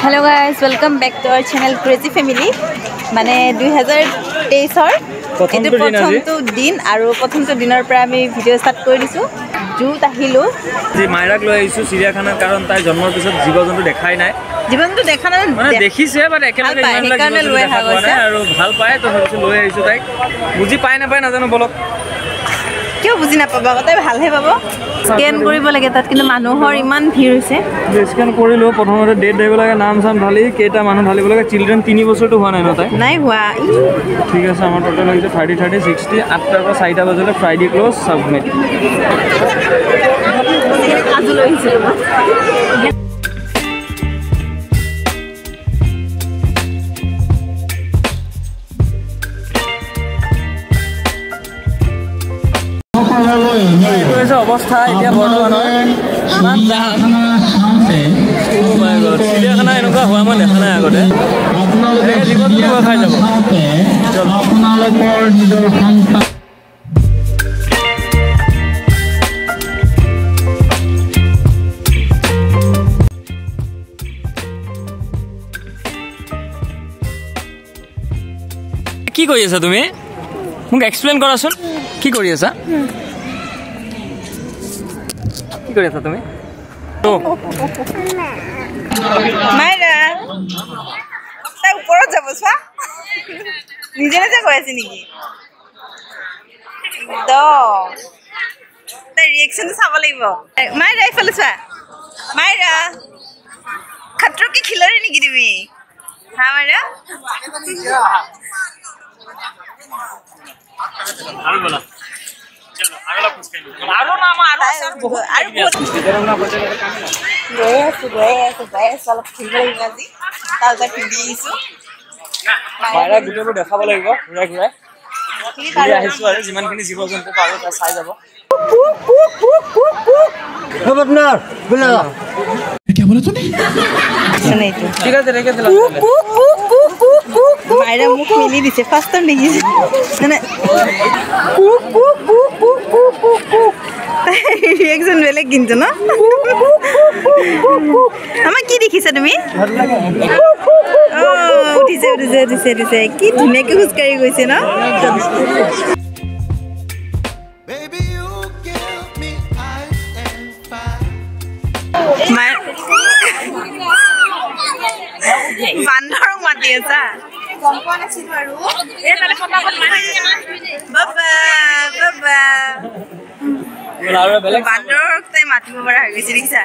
Hello guys welcome back to our channel crazy family माने 2023 एतु प्रथमটো दिन আৰু প্ৰথমটো দিনৰ পৰা আমি ভিডিও স্টাर्ट কৰি দিছো জুত আহিলো যে মাইৰাক লৈ আহিছো চিৰিয়াখানাৰ কাৰণ তাই জন্মৰ পিছত জীৱ-জন্তু দেখাই নাই জীৱ-জন্তু দেখা নাই মানে দেখিছে বাট একেলগে ইমান লৈ আহা গৈছে আৰু ভাল পায় তো ভাবিছো লৈ আহিছো তাই বুজি পায় না পায় নাজানো বলক কিয় বুজি না পাবা তাই ভালহে পাব স্ক্যান কৰিব লাগে তাত কিন্তু মানুহৰ ইমান ভিৰ হৈছে স্ক্যান কৰিলো প্ৰথমতে ডেট দিব লাগে নাম সাম ঢালি কেটা মানুহ ঢালিব লাগে চিলড্ৰেন 3 বছৰটো হোৱা নাই ন তাই নাই হোৱা ঠিক আছে আমাৰ টোটাল হৈছে 30 30 60 8টাৰ পৰা 4টা বজালৈ ফ্ৰাইডে ক্লোজ সাবমিট আজি লৈ আহিছিলো অৱস্থা এতিয়া বৰ্তমান চিৰিয়াখানা এনেকুৱা হোৱা মই দেখা নাই আগতে জীৱ-জন্তু খাই যাব কি কৰি আছা তুমি মোক এক্সপ্লেইন কৰাচোন কি কৰি আছা কি কৰি আছা তুমি মাইৰা তাই ওপৰত যাব চোৱা নিজে নিজে কৈ আছে নেকি তাই ৰিয়েকশ্যন চাব লাগিব মাইৰা এইফালে চোৱা মাইৰা খতৰো কি খিলাৰী নেকি তুমি হা মাইৰা আৰু বলা चलो अगला पूछ के आरो ना आरो बहुत आरो इधर ना बचे काम ये सब खिलई गाजी ताजा फिडिसु मारा गुटेबो দেখাব লাগিব ঘুৰাই ঘুৰাই কি আহিছো আৰু যিমানখিনি জীৱ-জন্তু পাব তা চাই যাব খবরদার বলা क्या बोला तूने सुने तो ठीक है রেখে দিলাম मायरा मुख मिली दिसे फास्ट टाइम देखिस মানে রিঅ্যাকশন বেলে কিনছ না আমা কি দেখিছা তুমি ও উঠিছে কি ধুনীয়াকে খুচকাৰি গৈছে না বান্দৰ মাতি আছা কম্পন আছিল আৰু এ তালে ফটাফট মাৰি বাবা বাবা আৰু বেলেগ বান্দৰক তাই মাতিব পৰা হৈ গৈছে দেখিছা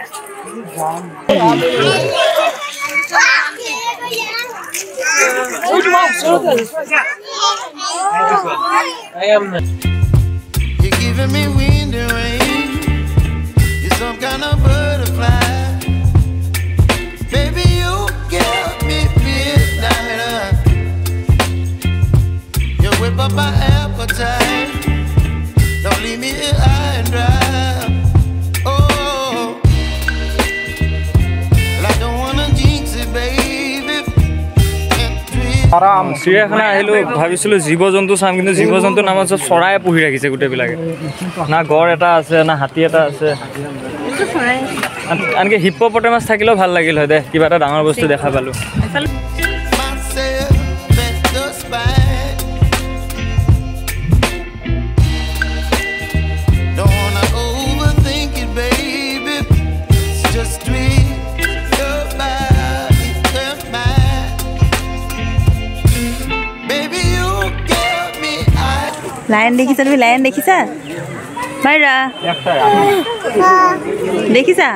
You're giving me wind and rain. You're some kind of butterfly. Baby, you give me midnight. You whip up my appetite. Don't leave me here high and dry. Oh, well, I don't wanna jinx it, baby. চিৰিয়াখানা আহিলো ভাবিছিলো জীৱ-জন্তু চাম কিন্তু জীৱ-জন্তু নামত চব চৰাই পুহি ৰাখিছে গোটেইবিলাকে না গড় এটা আছে না হাতী এটা আছে আনকি হিপ্পোপটেমাছ থাকিলেও ভাল লাগিল হয় দে কিবা এটা ডাঙৰ বস্তু দেখা পালো লায়ন দেখিছা তুমি লায়ন দেখিছা মাইৰা দেখিছা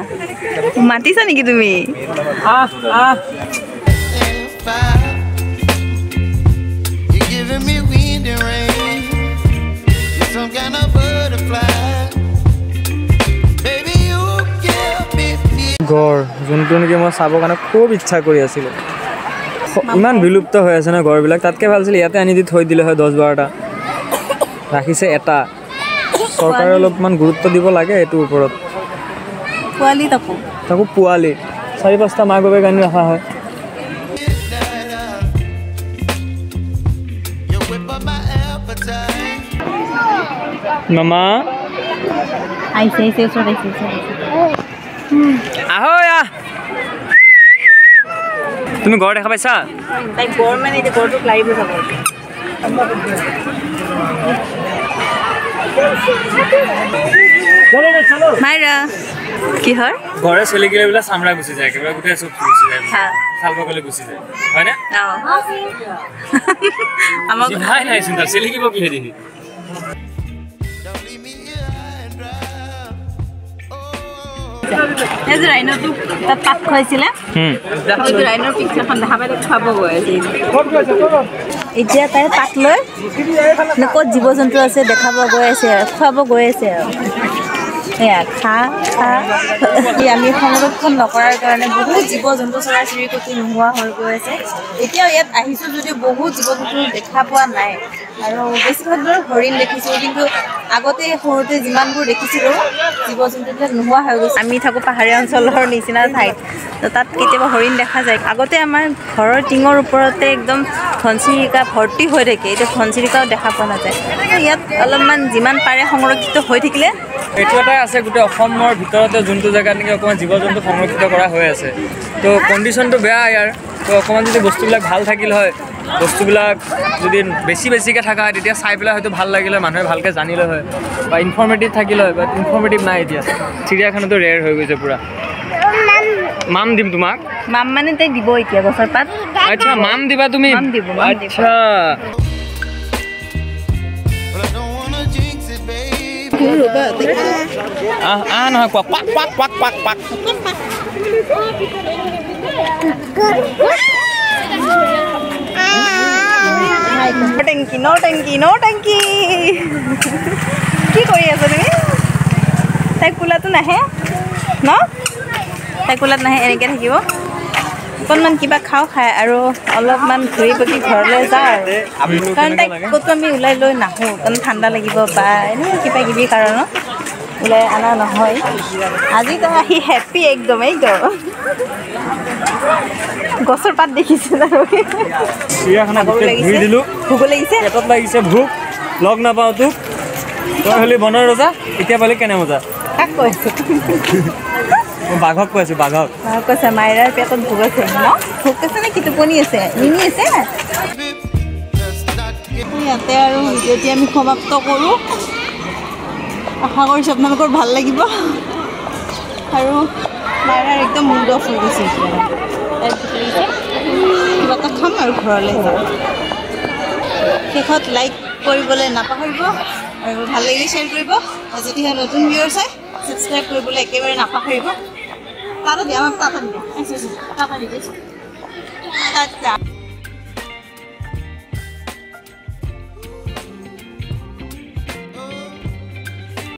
মাতিছা নেকি তুমি গড় যোনটো নেকি মই চাবৰ কাৰণে খুব ইচ্ছা কৰি আছিলোঁ ইমান বিলুপ্ত হৈ আছে ন গড়বিলাক তাতকৈ ভাল আছিল ইয়াতে আনি দি থৈ দিলে হয় 10-12টা ৰাখিছে এটা চৰকাৰে অলপমান গুৰুত্ব দিব লাগে এইটোৰ ওপৰত পোৱালি তাকো পোৱালি 4-5টা মাক বাপেক আনি ৰখা হয় মামা আইছে ওচৰত আইছে আহো তুমি ঘৰ দেখা পাইছা তাই ঘৰ মানে এই ঘৰটো লাগিব যাব চলো রে চলো মাইরা কি হয় ঘরে চলে গেলে বলে সামরা গুছি যায় কেবল গুটে সব গুছি যায় হ্যাঁ সালবা গলে গুছি যায় হয় না আমার নাই নাই সুন্দর চলে কিব কি হেদি এই যে রাইনো তো তাত পাত খাইছিলে এই যে রাইনোর পিকচারখন দেখা পাইলে খাব গৈ আছে এতিয়া তাই পাত লৈ ক'ত জীৱ জন্তু আছে দেখাব গৈ আছে খুৱাব গৈ আছে এয়া খা আমি সংৰক্ষণ নকৰাৰ কাৰণে বহুত জীৱ জন্তু চৰাই চিৰিকটি নোহোৱা হৈ গৈ আছে এতিয়াও ইয়াত আহিছোঁ যদিও বহুত জীৱ জন্তু দেখা পোৱা নাই আৰু বেছিভাগৰ হৰিণ দেখিছোঁ কিন্তু আগতে সৰুতে যিমানবোৰ দেখিছিলোঁ জীৱ জন্তুবিলাক নোহোৱা হৈ গৈছে আমি থাকোঁ পাহাৰীয়া অঞ্চলৰ নিচিনা ঠাইত তো তাত কেতিয়াবা হৰিণ দেখা যায় আগতে আমাৰ ঘৰৰ টিঙৰ ওপৰতে একদম ঘনচিৰিকা ভৰ্তি হৈ থাকে এতিয়া ঘনচিৰিকাও দেখা পোৱা নাযায় ইয়াত অলপমান যিমান পাৰে সংৰক্ষিত হৈ থাকিলে এইটো এটাই আছে গোটেই অসমৰ ভিতৰতে যোনটো জেগাত নেকি অকণমান জীৱ জন্তু সংৰক্ষিত কৰা হৈ আছে তো কণ্ডিশ্যনটো বেয়া ইয়াৰ তো অকণমান যদি বস্তুবিলাক ভাল থাকিল হয় বস্তুবিলাক যদি বেছিকৈ থকা হয় তেতিয়া চাই পেলাই হয়তো ভাল লাগিলে মানুহে ভালকৈ জানিলে হয় বা ইনফৰ্মেটিভ থাকিলে হয় বাট ইনফৰ্মেটিভ নাই এতিয়া চিৰিয়াখানাটো ৰেয়াৰ হৈ গৈছে পূৰা মাম দিম তোমাক মাম মানে তাই দিব এতিয়া গছৰ পাত আচ্ছা মাম দিবা তুমি আচ্ছা নহয় কোৱা পাক পাক পাক পাক পাক নো টেংকি কি কৰি আছা তুমি তাই কোলাটো নাহে ন তাই কোলাত নাহে এনেকৈ থাকিব অকণমান কিবা খায় আৰু অলপমান ঘূৰি পকি ঘৰলৈ যাওঁ আৰু কাৰণ তাইক ক'তো আমি ওলাই লৈ নাহোঁ কাৰণ ঠাণ্ডা লাগিব বা এনেই কিবা কিবি কাৰণত ওলাই অনা নহয় আজি তাই আহি হেপ্পী একদম গছৰ পাত দেখিছোঁ আৰু ভোক লাগিছে পেটত লাগিছে ভোক লগ নাপাওঁ তোক তই হ'লি বনৰ ৰজা এতিয়া পালি কেনে মজা কাক কৈছোঁ বাঘক কৈছোঁ বাঘক কৈছে মাইৰাৰ পেটত ভোক আছে ন ভোক আছে নে কি টোপনি আছে নিনি আছে ইয়াতে আৰু ভিডিঅ'টি আমি সমাপ্ত কৰোঁ আশা কৰিছোঁ আপোনালোকৰ ভাল লাগিব আৰু মাইৰাৰ একদম মুড অফ হৈ গৈছে কিবা এটা খাম আৰু ঘৰলৈ যাওঁ শেষত লাইক কৰিবলৈ নাপাহৰিব আৰু ভাল লাগিলে শ্বেয়াৰ কৰিব আৰু যদিহে নতুন ভিডিঅ' চাই ছাবস্ক্ৰাইব কৰিবলৈ একেবাৰে নাপাহৰিব তাতো দিয়া আমাক তাতো দিয়া